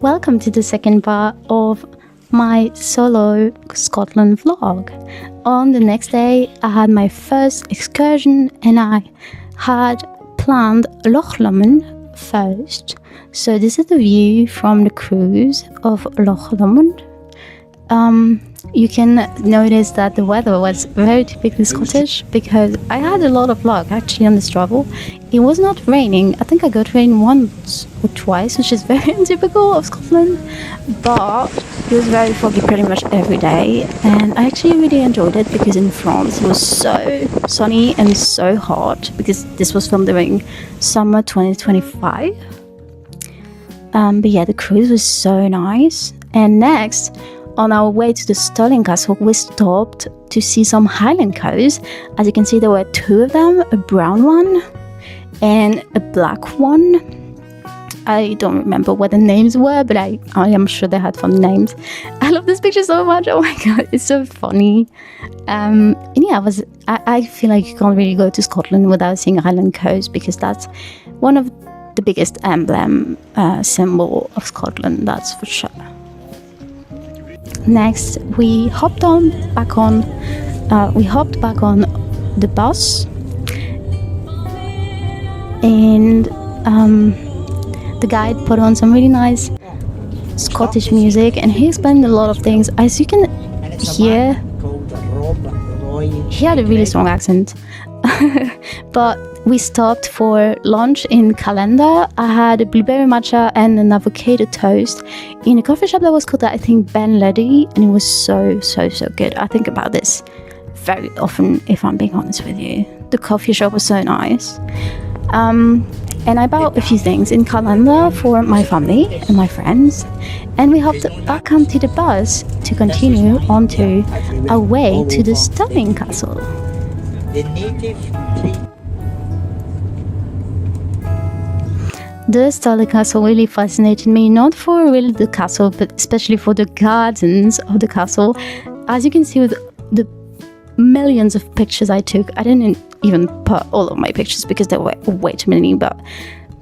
Welcome to the second part of my solo Scotland vlog. On the next day, I had my first excursion and I had planned Loch Lomond first. So this is the view from the cruise of Loch Lomond. You can notice that the weather was very typically Scottish because I had a lot of luck actually on this travel. It was not raining. I think I got rain once or twice, which is very untypical of Scotland, but it was very foggy pretty much every day, and I actually really enjoyed it because in France it was so sunny and so hot because this was filmed during summer 2025. But yeah, the cruise was so nice. And next, on our way to the Stirling Castle, we stopped to see some Highland cows. As you can see, there were two of them, a brown one and a black one. I don't remember what the names were, but I am sure they had fun names. I love this picture so much. Oh my god, it's so funny. And yeah, I feel like you can't really go to Scotland without seeing Highland cows because that's one of the biggest symbol of Scotland, that's for sure. Next, we hopped back on the bus, and the guide put on some really nice Scottish music, and he explained a lot of things. As you can hear, he had a really strong accent. But we stopped for lunch in Calendar. I had a blueberry matcha and an avocado toast in a coffee shop that was called, I think, Ben Ledi, and it was so good. I think about this very often, if I'm being honest with you. The coffee shop was so nice. And I bought a few things in Calendar for my family and my friends, and we hopped back onto the bus to continue onto our way to the Stirling Castle. The Stirling Castle really fascinated me, not for really the castle, but especially for the gardens of the castle. As you can see with the millions of pictures I took, I didn't even put all of my pictures because there were way too many, but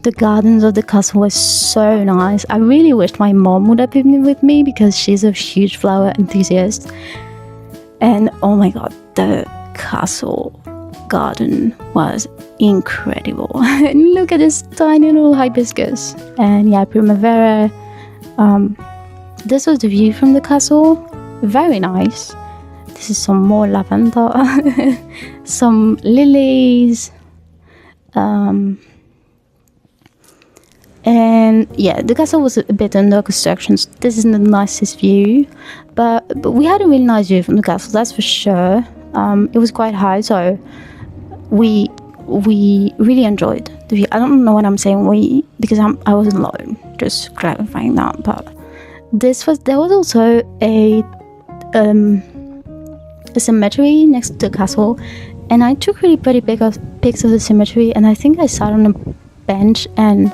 the gardens of the castle were so nice. I really wished my mom would have been with me because she's a huge flower enthusiast. And oh my god, the castle garden was incredible. And look at this tiny little hibiscus. And yeah, Primavera. This was the view from the castle. Very nice. This is some more lavender. Some lilies. And yeah, the castle was a bit under construction, so this isn't the nicest view, but we had a really nice view from the castle, that's for sure. It was quite high, so we really enjoyed the view. I don't know what I'm saying we, because I wasn't alone, just clarifying that. But there was also a cemetery next to the castle, and I took really pretty pics of the cemetery, and I think I sat on a bench and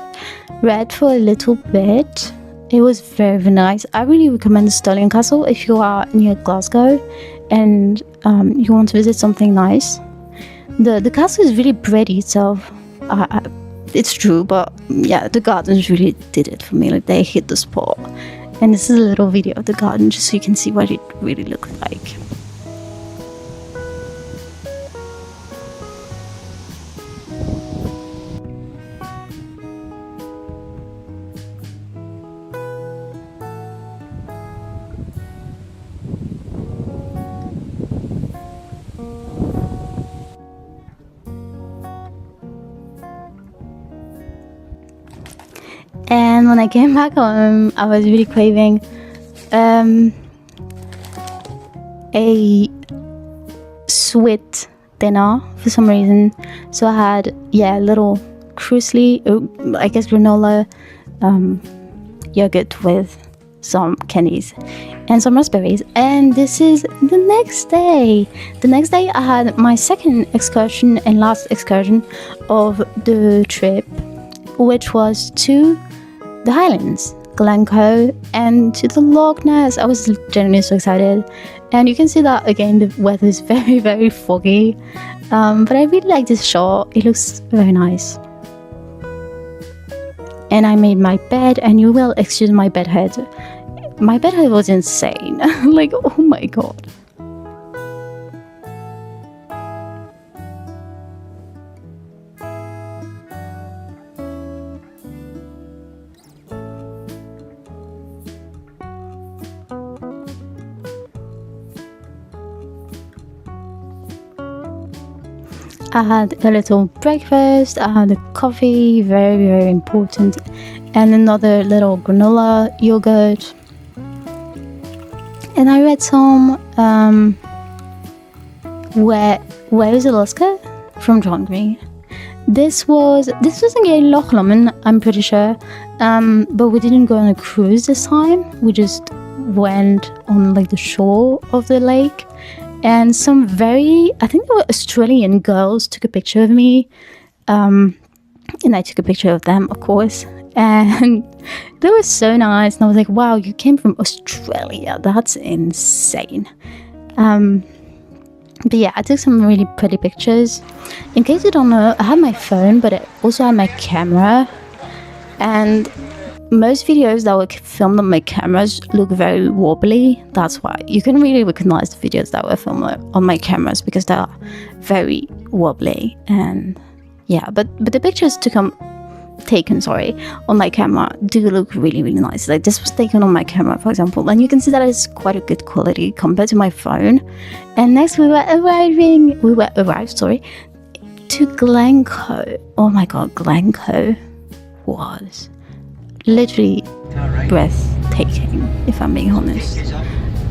read for a little bit. It was very nice. I really recommend the Stirling Castle if you are near Glasgow and you want to visit something nice. The castle is really pretty itself. It's true, but yeah, the gardens really did it for me. Like, they hit the spot. And this is a little video of the garden just so you can see what it really looked like. And when I came back home, I was really craving a sweet dinner for some reason. So I had, a little cruisely, I guess granola yogurt with some candies and some raspberries. And this is the next day. The next day I had my second excursion and last excursion of the trip, which was to the Highlands, Glencoe, and to the Loch Ness. I was genuinely so excited, and you can see that again the weather is very foggy, but I really like this shot. It looks very nice. and I made my bed, and you will excuse my bedhead. My bedhead was insane. Like, oh my god. I had a little breakfast, I had a coffee, very, very important, and another little granola yogurt. And I read some, Where is Alaska? From John Green. This was in Loch Lomond, I'm pretty sure, but we didn't go on a cruise this time. We just went on like the shore of the lake. And some I think they were Australian girls took a picture of me. And I took a picture of them, of course. And they were so nice. And I was like, wow, you came from Australia. That's insane. But yeah, I took some really pretty pictures. In case you don't know, I had my phone, but I also had my camera. And most videos that were filmed on my cameras look very wobbly. That's why you can really recognize the videos that were filmed on my cameras, because they are very wobbly. And yeah, but the pictures taken on my camera do look really, really nice. Like this was taken on my camera, for example, and you can see that it's quite a good quality compared to my phone. And next we arrived to Glencoe. Oh my god, Glencoe was literally breathtaking, if I'm being honest.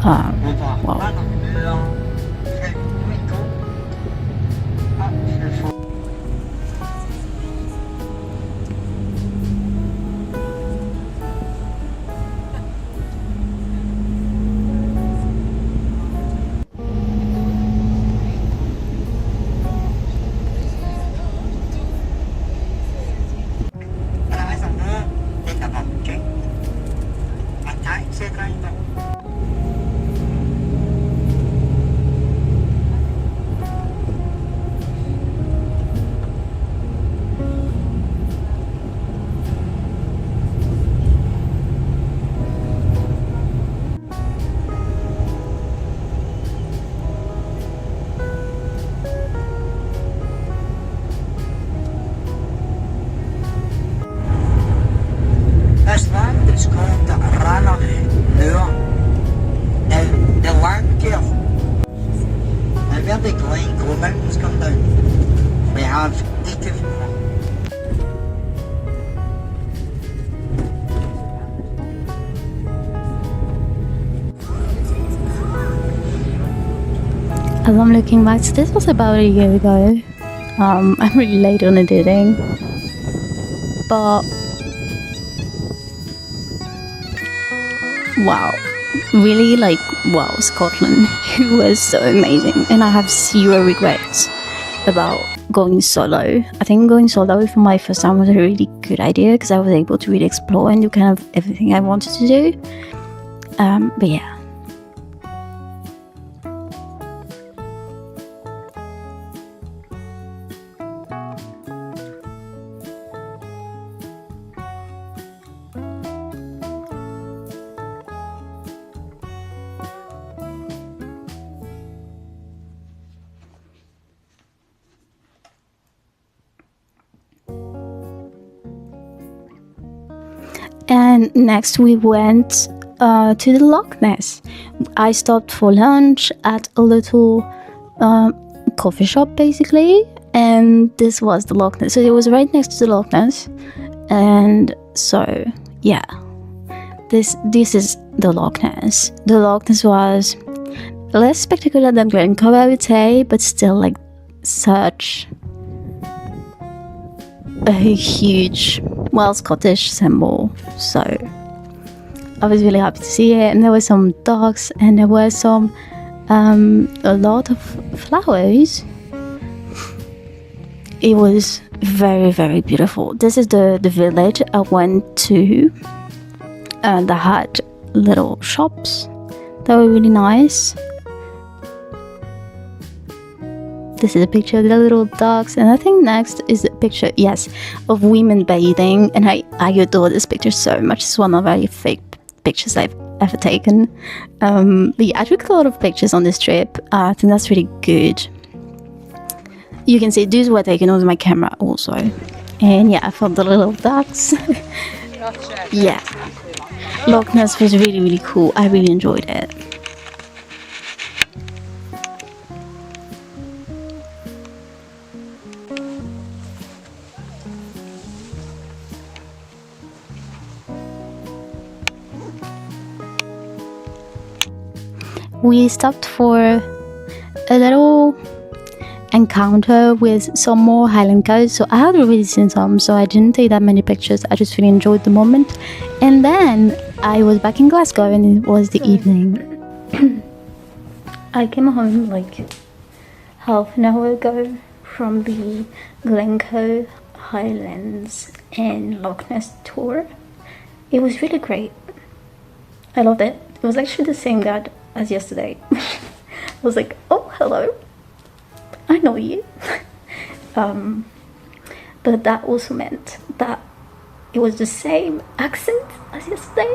Wow. This land is called the Ranach Moor. Now, the land here, now where the Glencoe mountains come down, we have 8 of them. As I'm looking back, so this was about a year ago. I'm really late on editing, but wow, really, like, wow, Scotland, it was so amazing, and I have zero regrets about going solo. I think going solo for my first time was a really good idea, because I was able to really explore and do kind of everything I wanted to do. But yeah. And next we went to the Loch Ness. I stopped for lunch at a little coffee shop, basically, and this was the Loch Ness. So it was right next to the Loch Ness, and so yeah, this is the Loch Ness. The Loch Ness was less spectacular than Glencoe, I would say, but still like such a huge, well, Scottish symbol. So I was really happy to see it, and there were some dogs, and there were some a lot of flowers. It was very, very beautiful. This is the village I went to, and they had little shops that were really nice. this is a picture of the little dogs, and I think next is a picture, yes, of women bathing, and I adore this picture so much. It's one of my favorite pictures I've ever taken. But yeah, I took a lot of pictures on this trip. I think that's really good. You can see these were taken with my camera also. And yeah, I found the little ducks. Yeah, Loch Ness was really, really cool. I really enjoyed it. We stopped for a little encounter with some more Highland cows, so I had already seen some, so I didn't take that many pictures. I just really enjoyed the moment. And then I was back in Glasgow and it was the evening. I came home like half an hour ago from the Glencoe Highlands and Loch Ness tour. It was really great. I loved it. It was actually the same guide as yesterday. I was like, oh, hello, I know you. But that also meant that it was the same accent as yesterday,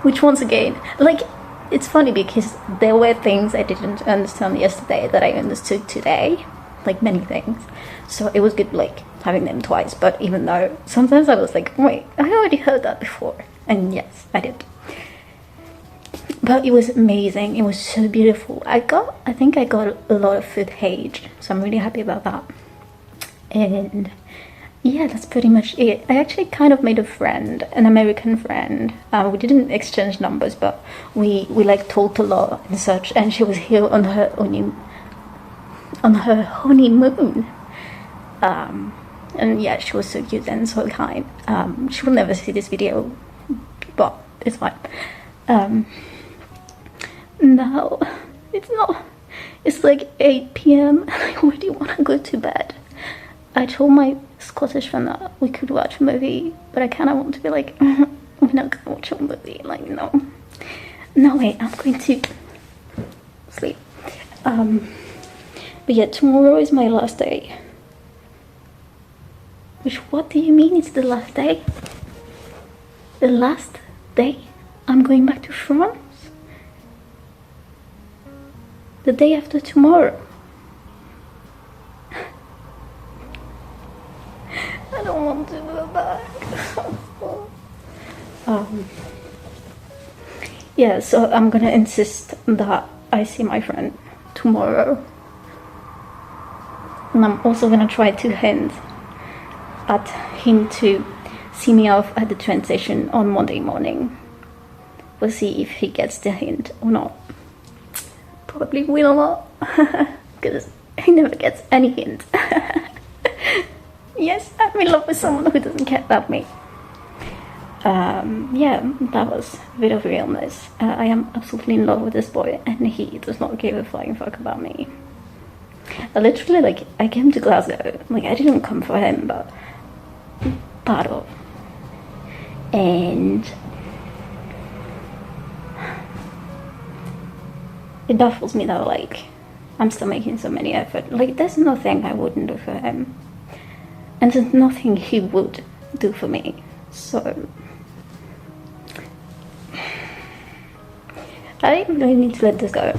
which once again, like, it's funny because there were things I didn't understand yesterday that I understood today, like many things. So it was good, like, having them twice. But even though sometimes I was like, wait, I already heard that before. And yes, I did. But it was amazing. It was so beautiful. I think I got a lot of footage, so I'm really happy about that. And yeah, that's pretty much it. I actually kind of made a friend, an American friend. We didn't exchange numbers, but we like talked a lot and such. And she was here on her honeymoon. And yeah, she was so cute and so kind. She will never see this video, but it's fine. Now it's like 8 p.m. and I already want to go to bed. I told my Scottish friend that we could watch a movie, but I kind of want to be like, we're not gonna watch a movie. Like, no, wait, I'm going to sleep. But yeah, tomorrow is my last day. Which, what do you mean it's the last day? The last day? I'm going back to France? The day after tomorrow. I don't want to go back. Yeah, so I'm gonna insist that I see my friend tomorrow. And I'm also gonna try to hint at him to see me off at the train station on Monday morning. We'll see if he gets the hint or not. Probably will not, because he never gets any hint. Yes, I'm in love with someone who doesn't care about me. Yeah, that was a bit of realness. I am absolutely in love with this boy, and he does not give a flying fuck about me. I literally, like, I came to Glasgow, like, I didn't come for him, but part of. And it baffles me though, like, I'm still making so many efforts. Like, there's nothing I wouldn't do for him. And there's nothing he would do for me. So I really need to let this go.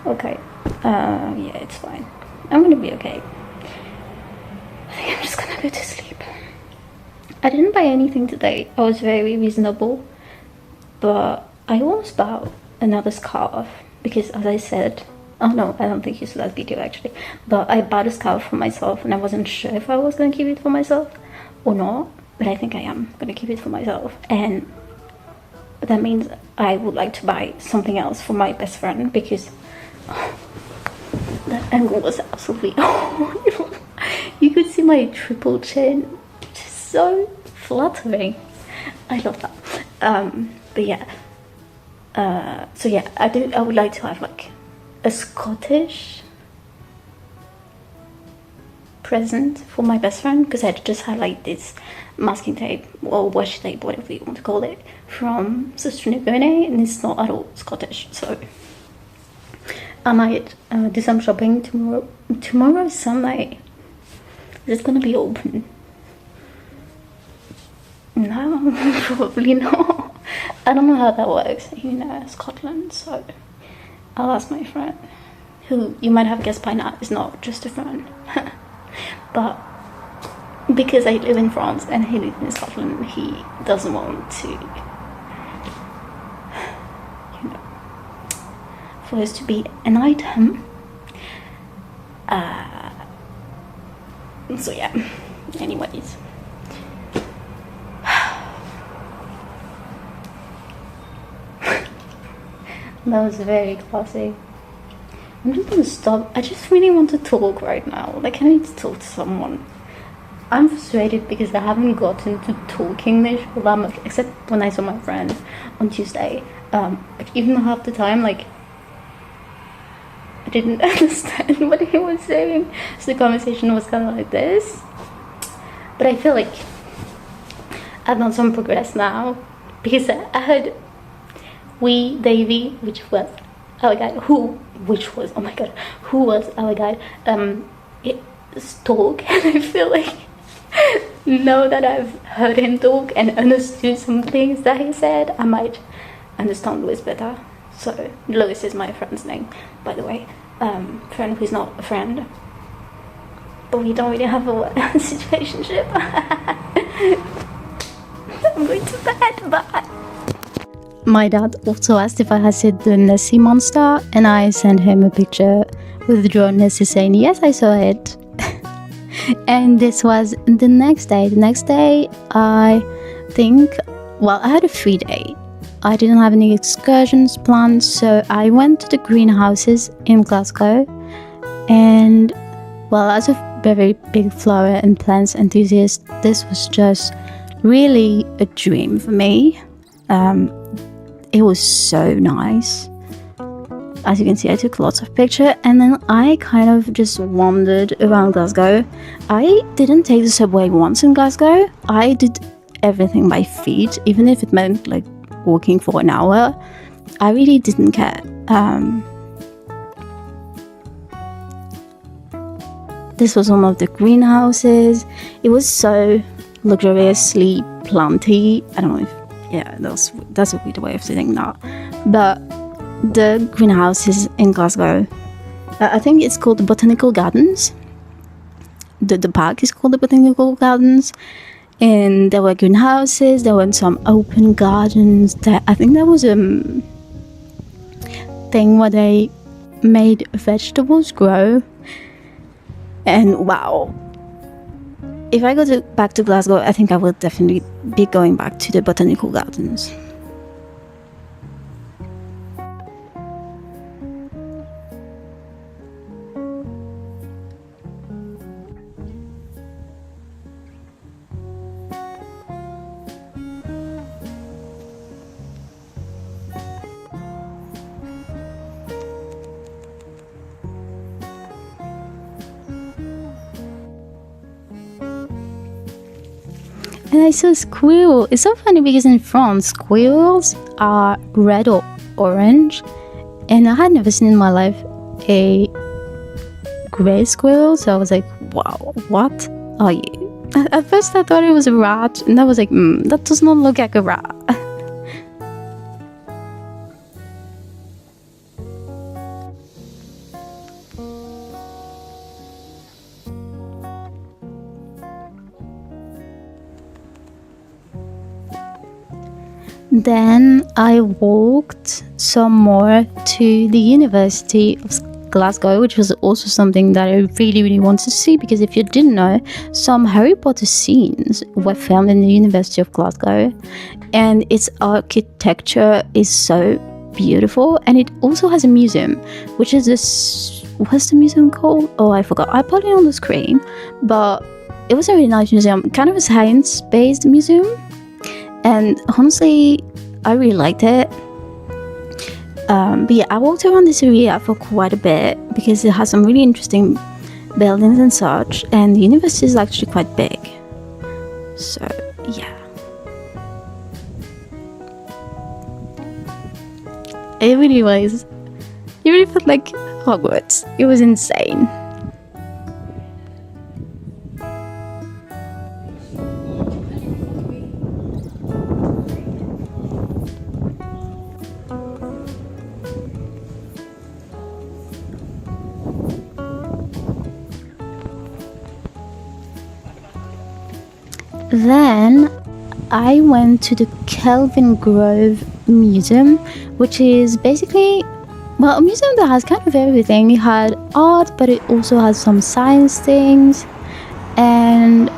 Okay. Yeah, it's fine. I'm gonna be okay. I think I'm just gonna go to sleep. I didn't buy anything today. I was very reasonable, but I almost bought another scarf because, as I said, oh no, I don't think you saw that video actually, but I bought a scarf for myself and I wasn't sure if I was going to keep it for myself or not, but I think I am going to keep it for myself. And that means I would like to buy something else for my best friend because that angle was absolutely you could see my triple chin. So flattering. I love that. But yeah, so yeah, I would like to have like a Scottish present for my best friend, because I just had like this masking tape or washi tape, whatever you want to call it, from Sister Nibone, and it's not at all Scottish. So I might do some shopping tomorrow. Tomorrow is Sunday. Is it gonna be open? No, probably not. I don't know how that works in Scotland, so I'll ask my friend, who you might have guessed by now is not just a friend. But because I live in France and he lives in Scotland, he doesn't want to, for us to be an item. So yeah, anyways. That was very classy. I'm just gonna stop. I just really want to talk right now. Like, I need to talk to someone. I'm frustrated because I haven't gotten to talk English all that much, except when I saw my friend on Tuesday. Like, even half the time, like, I didn't understand what he was saying, so the conversation was kind of like this. But I feel like I've done some progress now, because I heard Davey, which was our guide, who was our guide, talk, and I feel like now that I've heard him talk and understood some things that he said, I might understand Louis better. So Louis is my friend's name, by the way. Friend who's not a friend, but we don't really have a situationship. I'm going to bed. Bye. My dad also asked if I had seen the Nessie monster, and I sent him a picture with drawn Nessie saying, yes, I saw it. And this was the next day. The next day, I think, well, I had a free day. I didn't have any excursions planned, so I went to the greenhouses in Glasgow. And, well, as a very big flower and plants enthusiast, this was just really a dream for me. It was so nice. As you can see, I took lots of pictures, and then I kind of just wandered around Glasgow. I didn't take the subway once in Glasgow. I did everything by feet, even if it meant like walking for an hour. I really didn't care. This was one of the greenhouses. It was so luxuriously planty. I don't know if, yeah, that's a weird way of saying that. But the greenhouses in Glasgow, I think it's called the Botanical Gardens. The park is called the Botanical Gardens. And there were greenhouses, there were some open gardens. I think there was a thing where they made vegetables grow. And wow. If I go back to Glasgow, I think I will definitely be going back to the Botanical Gardens. And I saw a squirrel. It's so funny because in France, squirrels are red or orange. And I had never seen in my life a grey squirrel. So I was like, wow, what are you? At first I thought it was a rat. And I was like, that does not look like a rat. Then I walked some more to the University of Glasgow, which was also something that I really, really want to see, because if you didn't know, some Harry Potter scenes were filmed in the University of Glasgow, and its architecture is so beautiful. And it also has a museum, which is this, what's the museum called? Oh, I forgot. I put it on the screen, but it was a really nice museum, kind of a science-based museum. And honestly, I really liked it. But yeah, I walked around this area for quite a bit because it has some really interesting buildings and such, and the university is actually quite big. So yeah, it really was. It really felt like Hogwarts. It was insane. Then I went to the Kelvin Grove Museum, which is basically, well, a museum that has kind of everything. It had art, but it also has some science things, and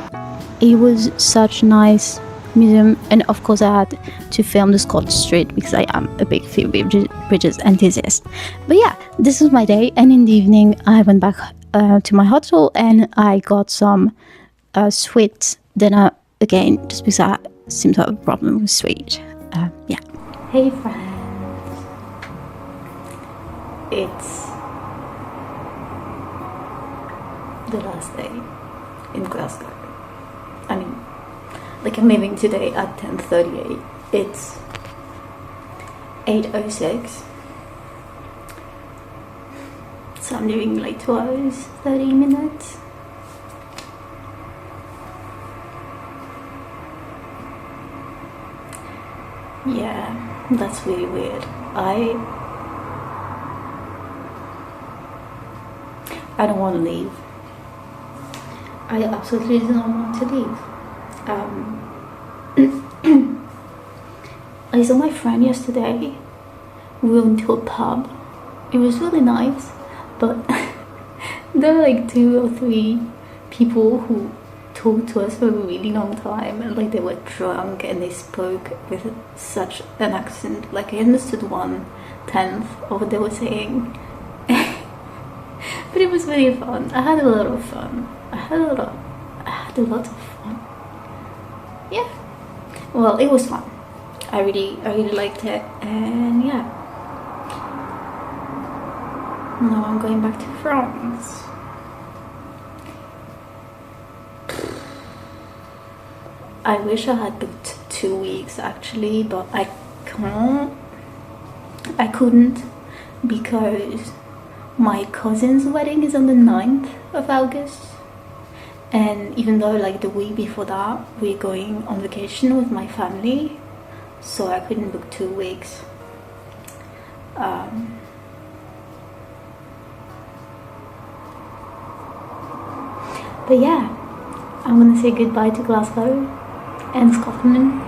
it was such a nice museum. And of course I had to film the Scotch Street because I am a big Phoebe Bridges enthusiast. But yeah, this was my day, and in the evening I went back to my hotel and I got some sweet dinner again, just because I seem to have a problem with sweet. Yeah. Hey friends, it's the last day in Glasgow. I mean, like, I'm leaving today at 10:38. It's 8:06. So I'm leaving like 2 hours, 30 minutes. Yeah, that's really weird. I don't want to leave. I absolutely do not want to leave. I saw my friend yesterday. We went to a pub. It was really nice, but there were like 2 or 3 people who talked to us for a really long time, and like they were drunk and they spoke with such an accent. Like I understood 1/10 of what they were saying. But it was really fun. I had a lot of fun. I had a lot of fun. Yeah. Well, it was fun. I really liked it, and yeah. Now I'm going back to France. I wish I had booked 2 weeks actually, but I couldn't because my cousin's wedding is on the 9th of August, and even though like the week before that we're going on vacation with my family, so I couldn't book 2 weeks. But yeah, I'm gonna say goodbye to Glasgow and Scotland.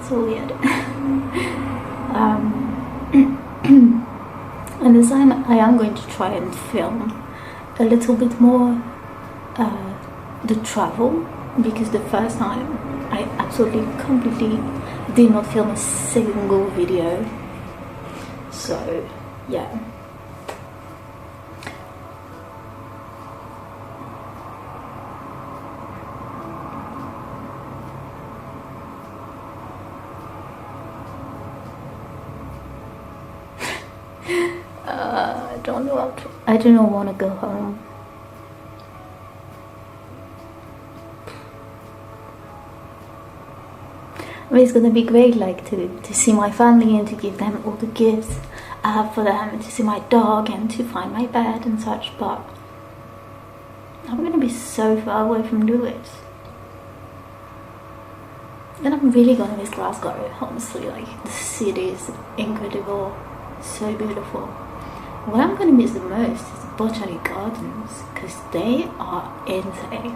So weird. And this time I am going to try and film a little bit more the travel, because the first time I absolutely completely did not film a single video. So yeah. I don't want to go home. But it's gonna be great, like to see my family and to give them all the gifts I have for them, and to see my dog and to find my bed and such. But I'm gonna be so far away from Lewis, and I'm really gonna miss Glasgow. Honestly, like the city is incredible, so beautiful. What I'm going to miss the most is the Botanic Gardens, because they are insane,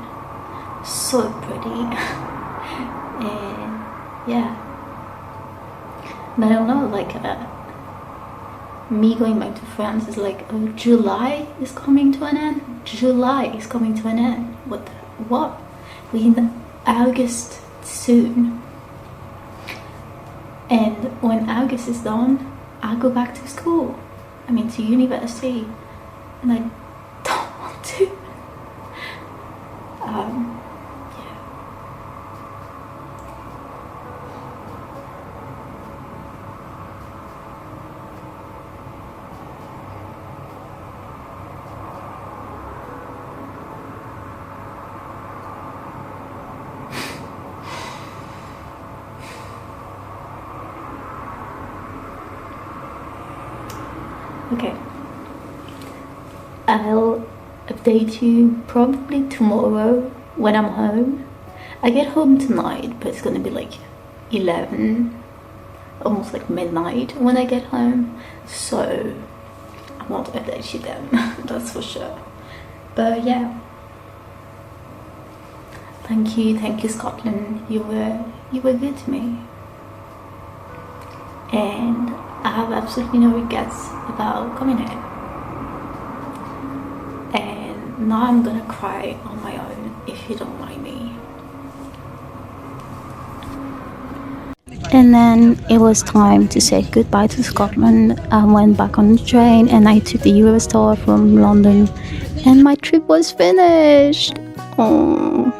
so pretty. And yeah, but I don't know, like me going back to France is like, oh, July is coming to an end. July is coming to an end. What? We're in August soon, and when August is done, I'll go back to school. I mean, to university, and I don't want to. Yeah. Okay. I'll update you probably tomorrow when I'm home. I get home tonight, but it's gonna be like 11, almost like midnight when I get home, so I won't update you then, that's for sure. But yeah, thank you Scotland, you were good to me, and I have absolutely no regrets about coming here. And now I'm gonna cry on my own, if you don't mind me. And then it was time to say goodbye to Scotland. I went back on the train and I took the Eurostar from London, and my trip was finished. Oh.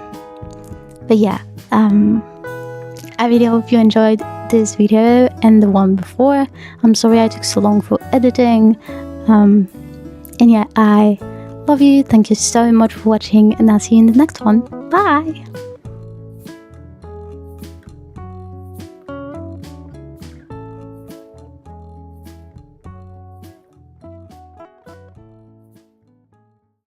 But yeah, I really hope you enjoyed this video and the one before. I'm sorry I took so long for editing. And yeah, I love you. Thank you so much for watching, and I'll see you in the next one. Bye!